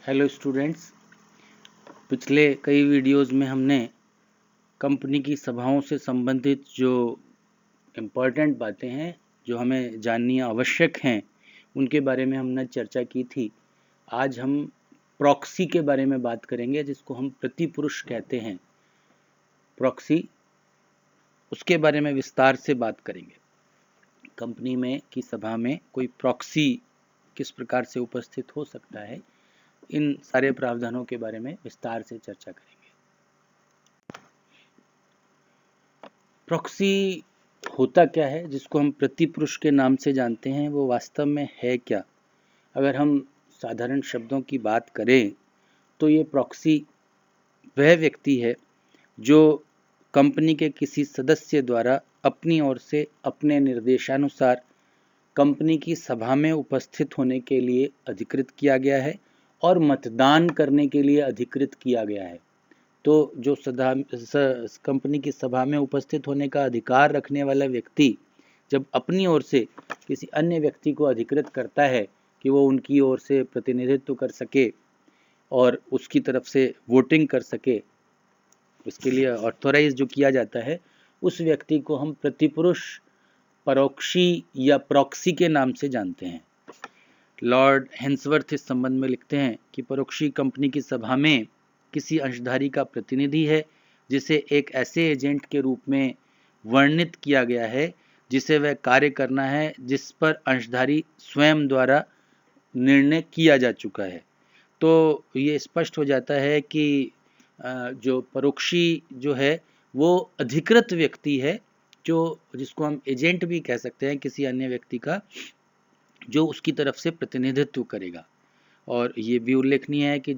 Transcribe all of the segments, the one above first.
Hello students, पिछले कई videos में हमने कंपनी की सभाओं से संबंधित जो इम्पोर्टेंट बातें हैं, जो हमें जाननी आवश्यक हैं, उनके बारे में हमने चर्चा की थी। आज हम प्रॉक्सी के बारे में बात करेंगे, जिसको हम प्रतिपुरुष कहते हैं। प्रॉक्सी, उसके बारे में विस्तार से बात करेंगे। कंपनी में की सभा में कोई प्रॉक्सी किस प्रकार से उपस्थित हो सकता है, इन सारे प्रावधानों के बारे में विस्तार से चर्चा करेंगे। प्रॉक्सी होता क्या है, जिसको हम प्रतिपुरुष के नाम से जानते हैं, वो वास्तव में है क्या? अगर हम साधारण शब्दों की बात करें तो ये प्रॉक्सी वह व्यक्ति है जो कंपनी के किसी सदस्य द्वारा अपनी ओर से अपने निर्देशानुसार कंपनी की सभा में उपस्थित होने के लिए अधिकृत किया गया है और मतदान करने के लिए अधिकृत किया गया है। तो जो कंपनी की सभा में उपस्थित होने का अधिकार रखने वाला व्यक्ति जब अपनी ओर से किसी अन्य व्यक्ति को अधिकृत करता है कि वो उनकी ओर से प्रतिनिधित्व कर सके और उसकी तरफ से वोटिंग कर सके, उसके लिए ऑथोराइज जो किया जाता है, उस व्यक्ति को हम प्रतिपुरुष, परोक्षी या प्रॉक्सी के नाम से जानते हैं। लॉर्ड हेंसवर्थ इस संबंध में लिखते हैं कि परोक्षी कंपनी की सभा में किसी अंशधारी का प्रतिनिधि है, जिसे एक ऐसे एजेंट के रूप में वर्णित किया गया है जिसे वह कार्य करना है जिस पर अंशधारी स्वयं द्वारा निर्णय किया जा चुका है। तो ये स्पष्ट हो जाता है कि जो परोक्षी जो है वो अधिकृत व्यक्ति है, जो जिसको हम एजेंट भी कह सकते हैं किसी अन्य व्यक्ति का, जो उसकी तरफ से प्रतिनिधित्व करेगा। और ये भी उल्लेखनीय है कि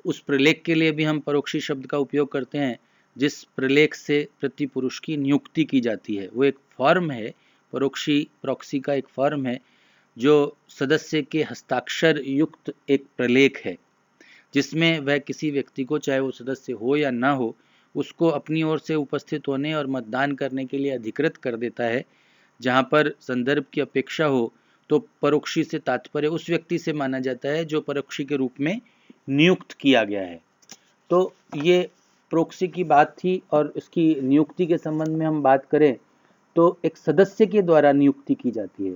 उस प्रलेख के लिए भी हम परोक्षी शब्द का उपयोग करते हैं जिस प्रलेख से प्रतिपुरुष की नियुक्ति की जाती है। वो एक फॉर्म है, प्रॉक्सी का एक फॉर्म है जो सदस्य के हस्ताक्षर युक्त एक प्रलेख है, जिसमें वह किसी व्यक्ति को, चाहे वो सदस्य हो या ना हो, उसको अपनी ओर से उपस्थित होने और मतदान करने के लिए अधिकृत कर देता है। जहाँ पर संदर्भ की अपेक्षा हो तो परोक्षी से तात्पर्य उस व्यक्ति से माना जाता है जो परोक्षी के रूप में नियुक्त किया गया है। तो ये प्रॉक्सी की बात थी। और इसकी नियुक्ति के संबंध में हम बात करें तो एक सदस्य के द्वारा नियुक्ति की जाती है।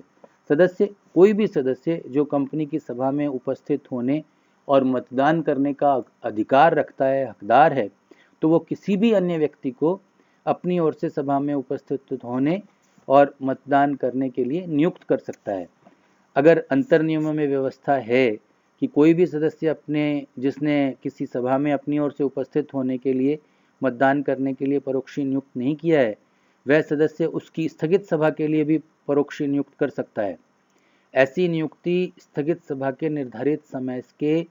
सदस्य, कोई भी सदस्य जो कंपनी की सभा में उपस्थित होने और मतदान करने का अधिकार रखता है, हकदार है, तो वो किसी भी अन्य व्यक्ति को अपनी ओर से सभा में उपस्थित होने और मतदान करने के लिए नियुक्त कर सकता है। अगर अंतर नियमों में व्यवस्था है कि कोई भी सदस्य जिसने किसी सभा में अपनी ओर से उपस्थित होने के लिए, मतदान करने के लिए परोक्षी नियुक्त नहीं किया है, वह सदस्य उसकी स्थगित सभा के लिए भी परोक्षी नियुक्त कर सकता है। ऐसी नियुक्ति स्थगित सभा के निर्धारित समय के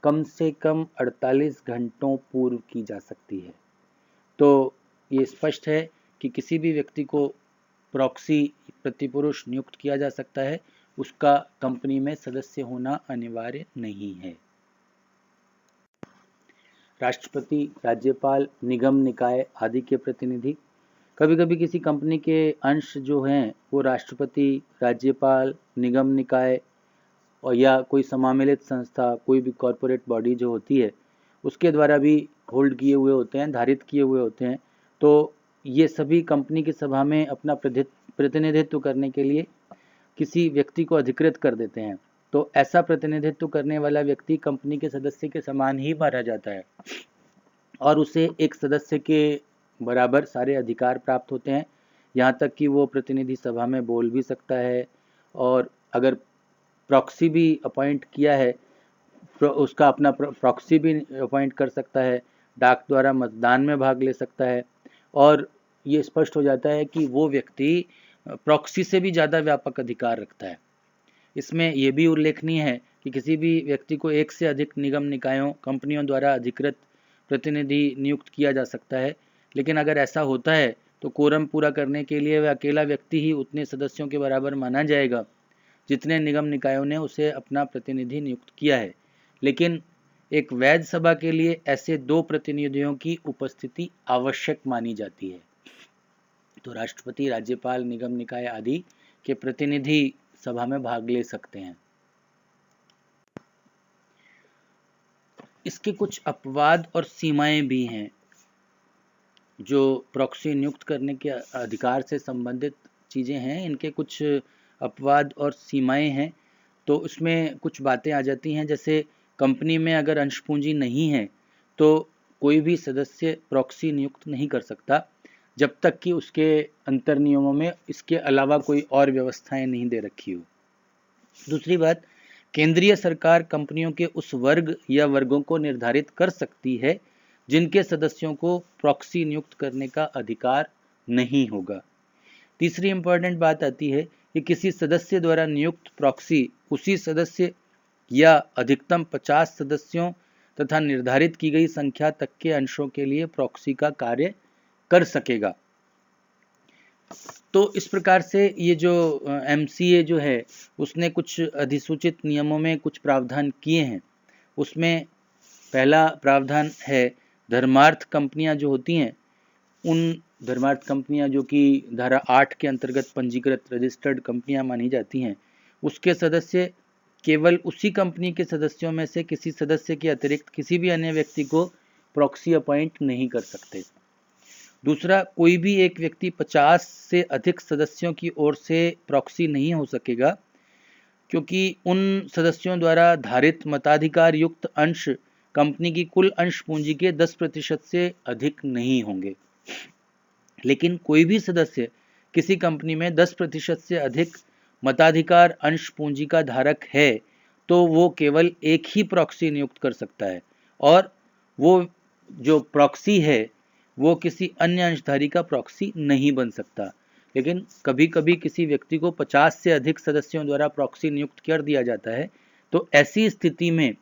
कम से कम 48 घंटों पूर्व की जा सकती है। तो ये स्पष्ट है कि किसी भी व्यक्ति को प्रॉक्सी, प्रतिपुरुष नियुक्त किया जा सकता है, उसका कंपनी में सदस्य होना अनिवार्य नहीं है। राष्ट्रपति, राज्यपाल, निगम निकाय आदि के प्रतिनिधि। कभी कभी किसी कंपनी के अंश जो हैं वो राष्ट्रपति, राज्यपाल, निगम निकाय और या कोई समामिलित संस्था, कोई भी कॉरपोरेट बॉडी जो होती है, उसके द्वारा भी होल्ड किए हुए होते हैं, धारित किए हुए होते हैं। तो ये सभी कंपनी की सभा में अपना प्रतिनिधित्व करने के लिए किसी व्यक्ति को अधिकृत कर देते हैं। तो ऐसा प्रतिनिधित्व करने वाला व्यक्ति कंपनी के सदस्य के समान ही माना जाता है और उसे एक सदस्य के बराबर सारे अधिकार प्राप्त होते हैं। यहाँ तक कि वो प्रतिनिधि सभा में बोल भी सकता है, और अगर प्रॉक्सी भी अपॉइंट किया है, उसका अपना प्रॉक्सी भी अपॉइंट कर सकता है, डाक द्वारा मतदान में भाग ले सकता है। और ये स्पष्ट हो जाता है कि वो व्यक्ति प्रॉक्सी से भी ज़्यादा व्यापक अधिकार रखता है। इसमें यह भी उल्लेखनीय है कि किसी भी व्यक्ति को एक से अधिक निगम निकायों, कंपनियों द्वारा अधिकृत प्रतिनिधि नियुक्त किया जा सकता है। लेकिन अगर ऐसा होता है तो कोरम पूरा करने के लिए वह अकेला व्यक्ति ही उतने सदस्यों के बराबर माना जाएगा जितने निगम निकायों ने उसे अपना प्रतिनिधि नियुक्त किया है। लेकिन एक वैध सभा के लिए ऐसे 2 प्रतिनिधियों की उपस्थिति आवश्यक मानी जाती है। तो राष्ट्रपति, राज्यपाल, निगम निकाय आदि के प्रतिनिधि सभा में भाग ले सकते हैं। इसके कुछ अपवाद और सीमाएं भी हैं। जो प्रॉक्सी नियुक्त करने के अधिकार से संबंधित चीज़ें हैं, इनके कुछ अपवाद और सीमाएं हैं। तो उसमें कुछ बातें आ जाती हैं, जैसे कंपनी में अगर अंश पूंजी नहीं है तो कोई भी सदस्य प्रॉक्सी नियुक्त नहीं कर सकता जब तक कि उसके अंतर नियमों में इसके अलावा कोई और व्यवस्थाएं नहीं दे रखी हो। दूसरी बात, केंद्रीय सरकार कंपनियों के उस वर्ग या वर्गों को निर्धारित कर सकती है जिनके सदस्यों को प्रॉक्सी नियुक्त करने का अधिकार नहीं होगा। तीसरी इंपॉर्टेंट बात आती है कि किसी सदस्य द्वारा नियुक्त प्रॉक्सी उसी सदस्य या अधिकतम 50 सदस्यों तथा निर्धारित की गई संख्या तक के अंशों के लिए प्रॉक्सी का कार्य कर सकेगा। तो इस प्रकार से ये जो MCA जो है उसने कुछ अधिसूचित नियमों में कुछ प्रावधान किए हैं। उसमें पहला प्रावधान है, धर्मार्थ कंपनियां जो होती हैं, उन धर्मार्थ कंपनियां जो कि धारा 8 के अंतर्गत पंजीकृत रजिस्टर्ड कंपनियां मानी जाती हैं, उसके सदस्य केवल उसी कंपनी के सदस्यों में से किसी सदस्य के अतिरिक्त किसी भी अन्य व्यक्ति को प्रॉक्सी अपॉइंट नहीं कर सकते। दूसरा, कोई भी एक व्यक्ति 50 से अधिक सदस्यों की ओर से प्रॉक्सी नहीं हो सकेगा, क्योंकि उन सदस्यों द्वारा धारित मताधिकार युक्त अंश कंपनी की कुल अंश पूंजी के 10% से अधिक नहीं होंगे। लेकिन कोई भी सदस्य किसी कंपनी में 10% से अधिक मताधिकार अंश पूंजी का धारक है तो वो केवल एक ही प्रॉक्सी नियुक्त कर सकता है, और वो जो प्रॉक्सी है वो किसी अन्य अंशधारी का प्रॉक्सी नहीं बन सकता। लेकिन कभी कभी किसी व्यक्ति को 50 से अधिक सदस्यों द्वारा प्रॉक्सी नियुक्त कर दिया जाता है, तो ऐसी स्थिति में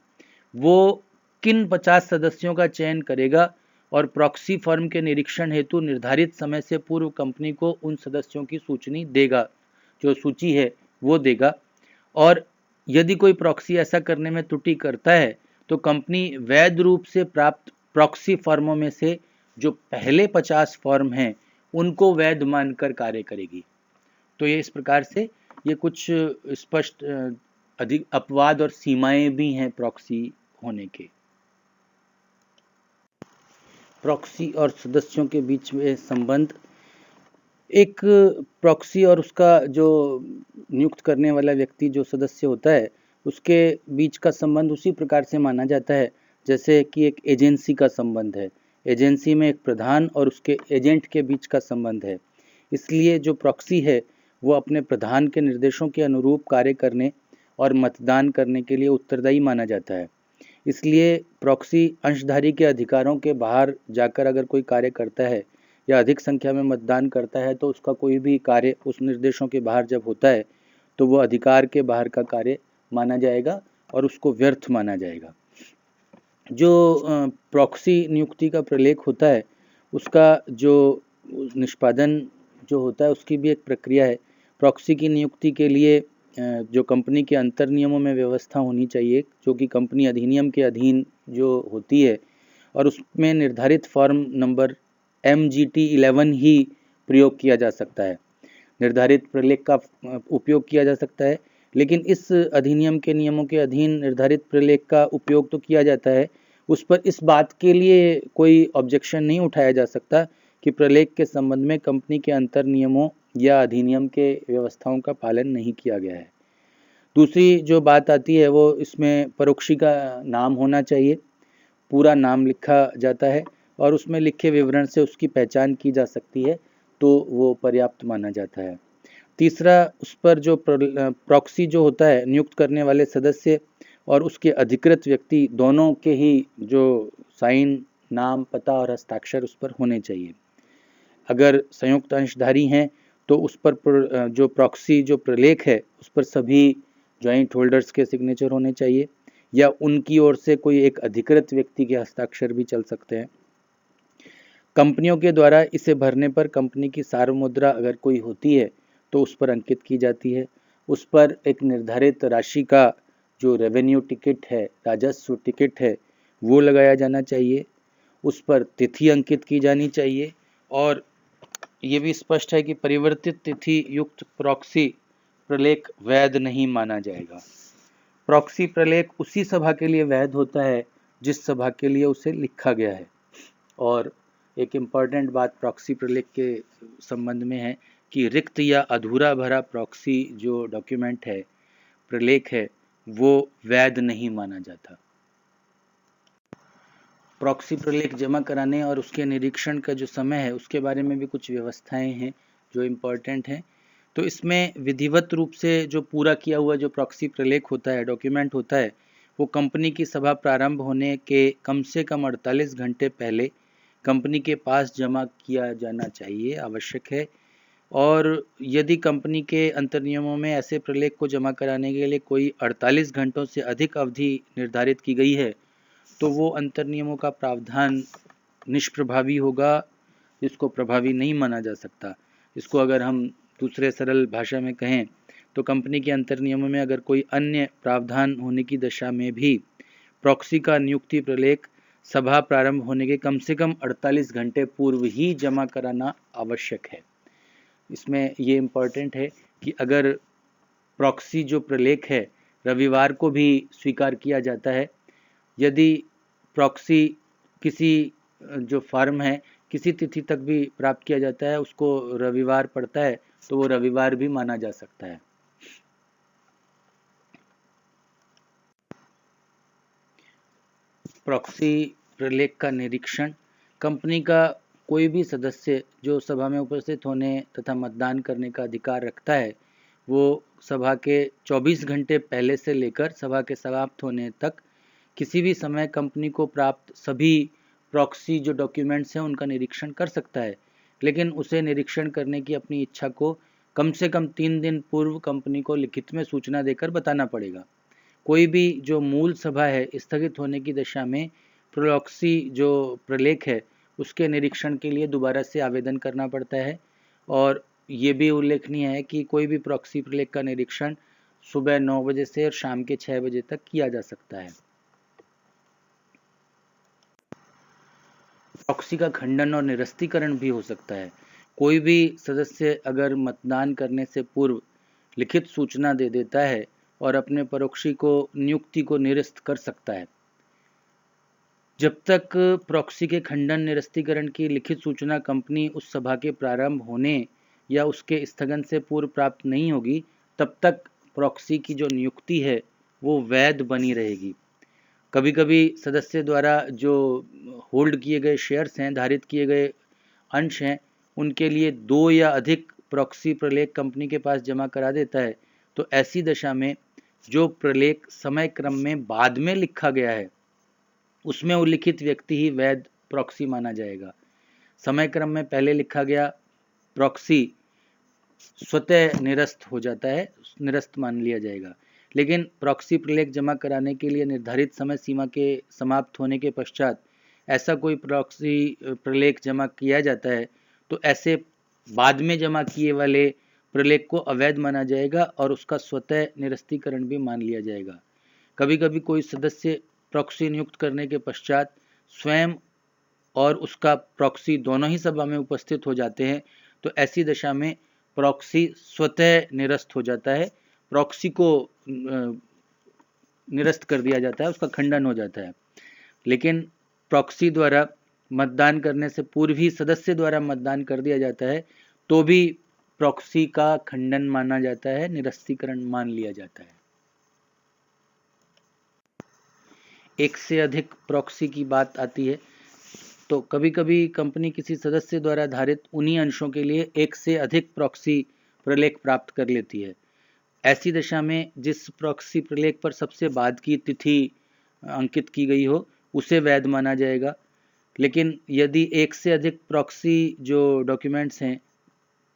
वो किन 50 सदस्यों का चयन करेगा और प्रॉक्सी फर्म के निरीक्षण हेतु निर्धारित समय से पूर्व कंपनी को उन सदस्यों की सूची देगा, जो सूची है वो देगा। और यदि कोई प्रॉक्सी ऐसा करने में त्रुटि करता है तो कंपनी वैध रूप से प्राप्त प्रॉक्सी फर्मों में से जो पहले 50 फर्म हैं उनको वैध मानकर कार्य करेगी। तो ये इस प्रकार से ये कुछ स्पष्ट अधिक अपवाद और सीमाएं भी हैं प्रॉक्सी होने के। प्रॉक्सी और सदस्यों के बीच में संबंध, एक प्रॉक्सी और उसका जो नियुक्त करने वाला व्यक्ति जो सदस्य होता है उसके बीच का संबंध उसी प्रकार से माना जाता है जैसे कि एक एजेंसी का संबंध है। एजेंसी में एक प्रधान और उसके एजेंट के बीच का संबंध है। इसलिए जो प्रॉक्सी है वो अपने प्रधान के निर्देशों के अनुरूप कार्य करने और मतदान करने के लिए उत्तरदायी माना जाता है। इसलिए प्रॉक्सी अंशधारी के अधिकारों के बाहर जाकर अगर कोई कार्य करता है या अधिक संख्या में मतदान करता है तो उसका कोई भी कार्य उस निर्देशों के बाहर जब होता है तो वो अधिकार के बाहर का कार्य माना जाएगा और उसको व्यर्थ माना जाएगा। जो प्रॉक्सी नियुक्ति का प्रलेख होता है उसका जो निष्पादन जो होता है उसकी भी एक प्रक्रिया है। प्रॉक्सी की नियुक्ति के लिए जो कंपनी के अंतर नियमों में व्यवस्था होनी चाहिए, जो कि कंपनी अधिनियम के अधीन जो होती है, और उसमें निर्धारित फॉर्म नंबर MGT 11 ही प्रयोग किया जा सकता है, निर्धारित प्रलेख का उपयोग किया जा सकता है। लेकिन इस अधिनियम के नियमों के अधीन निर्धारित प्रलेख का उपयोग तो किया जाता है, उस पर इस बात के लिए कोई ऑब्जेक्शन नहीं उठाया जा सकता कि प्रलेख के संबंध में कंपनी के अंतर नियमों या अधिनियम के व्यवस्थाओं का पालन नहीं किया गया है। दूसरी जो बात आती है वो इसमें परोक्षी का नाम होना चाहिए, पूरा नाम लिखा जाता है और उसमें लिखे विवरण से उसकी पहचान की जा सकती है, तो वो पर्याप्त माना जाता है। तीसरा, उस पर जो प्रॉक्सी जो होता है, नियुक्त करने वाले सदस्य और उसके अधिकृत व्यक्ति दोनों के ही जो साइन, नाम, पता और हस्ताक्षर उस पर होने चाहिए। अगर संयुक्त अंशधारी हैं तो उस पर जो प्रॉक्सी जो प्रलेख है उस पर सभी जॉइंट होल्डर्स के सिग्नेचर होने चाहिए या उनकी ओर से कोई एक अधिकृत व्यक्ति के हस्ताक्षर भी चल सकते हैं। कंपनियों के द्वारा इसे भरने पर कंपनी की सार्वमुद्रा अगर कोई होती है तो उस पर अंकित की जाती है। उस पर एक निर्धारित राशि का जो रेवेन्यू टिकट है, राजस्व टिकट है, वो लगाया जाना चाहिए। उस पर तिथि अंकित की जानी चाहिए और ये भी स्पष्ट है कि परिवर्तित तिथि युक्त प्रॉक्सी प्रलेख वैध नहीं माना जाएगा। प्रॉक्सी प्रलेख उसी सभा के लिए वैध होता है जिस सभा के लिए उसे लिखा गया है। और एक इम्पॉर्टेंट बात प्रॉक्सी प्रलेख के संबंध में है कि रिक्त या अधूरा भरा प्रॉक्सी जो डॉक्यूमेंट है, प्रलेख है, वो वैध नहीं माना जाता। प्रॉक्सी प्रलेख जमा कराने और उसके निरीक्षण का जो समय है उसके बारे में भी कुछ व्यवस्थाएं हैं जो इम्पॉर्टेंट हैं। तो इसमें विधिवत रूप से जो पूरा किया हुआ जो प्रॉक्सी प्रलेख होता है, डॉक्यूमेंट होता है, वो कंपनी की सभा प्रारंभ होने के कम से कम 48 घंटे पहले कंपनी के पास जमा किया जाना चाहिए, आवश्यक है। और यदि कंपनी के अंतर्नियमों में ऐसे प्रलेख को जमा कराने के लिए कोई 48 घंटों से अधिक अवधि निर्धारित की गई है तो वो अंतर्नियमों का प्रावधान निष्प्रभावी होगा, इसको प्रभावी नहीं माना जा सकता। इसको अगर हम दूसरे सरल भाषा में कहें तो कंपनी के अंतर्नियमों में अगर कोई अन्य प्रावधान होने की दशा में भी प्रॉक्सी का नियुक्ति प्रलेख सभा प्रारंभ होने के कम से कम 48 घंटे पूर्व ही जमा कराना आवश्यक है। इसमें ये इम्पॉर्टेंट है कि अगर प्रॉक्सी जो प्रलेख है रविवार को भी स्वीकार किया जाता है, यदि प्रॉक्सी किसी जो फर्म है किसी तिथि तक भी प्राप्त किया जाता है, उसको रविवार पड़ता है तो वो रविवार भी माना जा सकता है। प्रॉक्सी प्रलेख का निरीक्षण, कंपनी का कोई भी सदस्य जो सभा में उपस्थित होने तथा मतदान करने का अधिकार रखता है, वो सभा के 24 घंटे पहले से लेकर सभा के समाप्त होने तक किसी भी समय कंपनी को प्राप्त सभी प्रॉक्सी जो डॉक्यूमेंट्स हैं उनका निरीक्षण कर सकता है, लेकिन उसे निरीक्षण करने की अपनी इच्छा को कम से कम 3 दिन पूर्व कंपनी को लिखित में सूचना देकर बताना पड़ेगा। कोई भी जो मूल सभा है स्थगित होने की दशा में प्रॉक्सी जो प्रलेख है उसके निरीक्षण के लिए दोबारा से आवेदन करना पड़ता है। और ये भी उल्लेखनीय है कि कोई भी प्रॉक्सी प्रलेख का निरीक्षण सुबह 9 बजे से और शाम के 6 बजे तक किया जा सकता है। प्रॉक्सी का खंडन और निरस्तीकरण भी हो सकता है। कोई भी सदस्य अगर मतदान करने से पूर्व लिखित सूचना दे देता है और अपने परोक्षी को नियुक्ति को निरस्त कर सकता है। जब तक प्रॉक्सी के खंडन निरस्तीकरण की लिखित सूचना कंपनी उस सभा के प्रारंभ होने या उसके स्थगन से पूर्व प्राप्त नहीं होगी, तब तक प्रॉक्सी की जो नियुक्ति है वो वैध बनी रहेगी। कभी कभी सदस्य द्वारा जो होल्ड किए गए शेयर्स हैं, धारित किए गए अंश हैं, उनके लिए 2 या अधिक प्रॉक्सी प्रलेख कंपनी के पास जमा करा देता है, तो ऐसी दशा में जो प्रलेख समय क्रम में बाद में लिखा गया है उसमें उल्लिखित व्यक्ति ही वैध प्रॉक्सी माना जाएगा। समय क्रम में पहले लिखा गया प्रॉक्सी स्वतः निरस्त हो जाता है, निरस्त मान लिया जाएगा। लेकिन प्रॉक्सी प्रलेख जमा कराने के लिए निर्धारित समय सीमा के समाप्त होने के पश्चात ऐसा कोई प्रॉक्सी प्रलेख जमा किया जाता है तो ऐसे बाद में जमा किए वाले प्रलेख को अवैध माना जाएगा और उसका स्वतः निरस्तीकरण भी मान लिया जाएगा। कभी कभी कोई सदस्य प्रॉक्सी नियुक्त करने के पश्चात स्वयं और उसका प्रॉक्सी दोनों ही सभा में उपस्थित हो जाते हैं, तो ऐसी दशा में प्रॉक्सी स्वतः निरस्त हो जाता है, प्रॉक्सी को निरस्त कर दिया जाता है, उसका खंडन हो जाता है। लेकिन प्रॉक्सी द्वारा मतदान करने से पूर्व ही सदस्य द्वारा मतदान कर दिया जाता है तो भी प्रॉक्सी का खंडन माना जाता है, निरस्तीकरण मान लिया जाता है। एक से अधिक प्रॉक्सी की बात आती है तो कभी कभी कंपनी किसी सदस्य द्वारा धारित उन्हीं अंशों के लिए एक से अधिक प्रॉक्सी प्रलेख प्राप्त कर लेती है। ऐसी दशा में जिस प्रॉक्सी प्रलेख पर सबसे बाद की तिथि अंकित की गई हो उसे वैध माना जाएगा। लेकिन यदि एक से अधिक प्रॉक्सी जो डॉक्यूमेंट्स हैं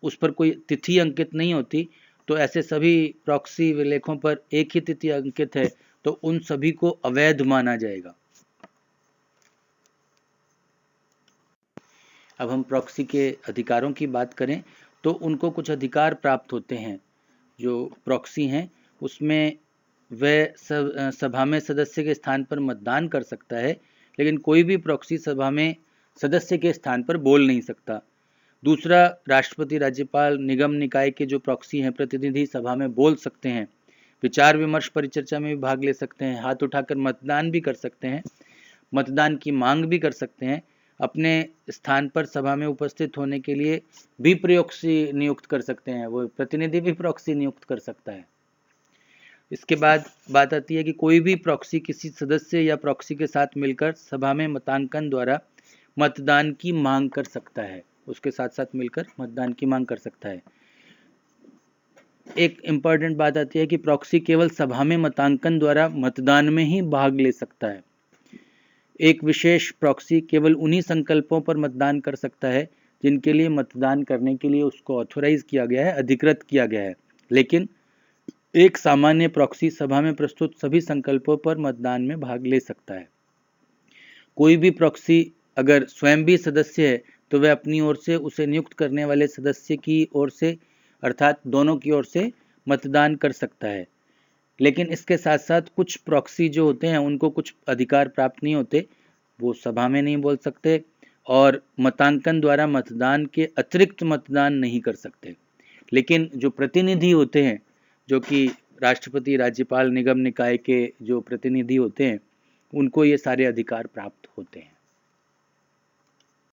उस पर कोई तिथि अंकित नहीं होती तो ऐसे सभी प्रॉक्सी विलेखों पर एक ही तिथि अंकित है तो उन सभी को अवैध माना जाएगा। अब हम प्रॉक्सी के अधिकारों की बात करें तो उनको कुछ अधिकार प्राप्त होते हैं। जो प्रॉक्सी हैं उसमें वह सभा में सदस्य के स्थान पर मतदान कर सकता है, लेकिन कोई भी प्रॉक्सी सभा में सदस्य के स्थान पर बोल नहीं सकता। दूसरा, राष्ट्रपति, राज्यपाल, निगम निकाय के जो प्रॉक्सी हैं प्रतिनिधि सभा में बोल सकते हैं, विचार विमर्श परिचर्चा में भी भाग ले सकते हैं, हाथ उठाकर मतदान भी कर सकते हैं। मतदान की मांग भी कर सकते हैं, अपने स्थान पर सभा में उपस्थित होने के लिए भी प्रॉक्सी नियुक्त कर सकते हैं, वो प्रतिनिधि भी प्रॉक्सी नियुक्त कर सकता है। इसके बाद बात आती है कि कोई भी प्रॉक्सी किसी सदस्य या प्रॉक्सी के साथ मिलकर सभा में मतांकन द्वारा मतदान की मांग कर सकता है, उसके साथ साथ मिलकर मतदान की मांग कर सकता है। एक इम्पॉर्टेंट बात आती है कि प्रॉक्सी केवल सभा में मतांकन द्वारा मतदान में ही भाग ले सकता है। एक विशेष प्रॉक्सी केवल उन्हीं संकल्पों पर मतदान कर सकता है जिनके लिए मतदान करने के लिए उसको ऑथोराइज किया गया है, अधिकृत किया गया है। लेकिन एक सामान्य प्रॉक्सी सभा में प्रस्तुत सभी संकल्पों पर मतदान में भाग ले सकता है। कोई भी प्रॉक्सी अगर स्वयं भी सदस्य है तो वह अपनी ओर से उसे नियुक्त करने वाले सदस्य की ओर से अर्थात दोनों की ओर से मतदान कर सकता है। लेकिन इसके साथ साथ कुछ प्रॉक्सी जो होते हैं उनको कुछ अधिकार प्राप्त नहीं होते, वो सभा में नहीं बोल सकते और मतांकन द्वारा मतदान के अतिरिक्त मतदान नहीं कर सकते। लेकिन जो प्रतिनिधि होते हैं, जो कि राष्ट्रपति, राज्यपाल, निगम निकाय के जो प्रतिनिधि होते हैं, उनको ये सारे अधिकार प्राप्त होते हैं।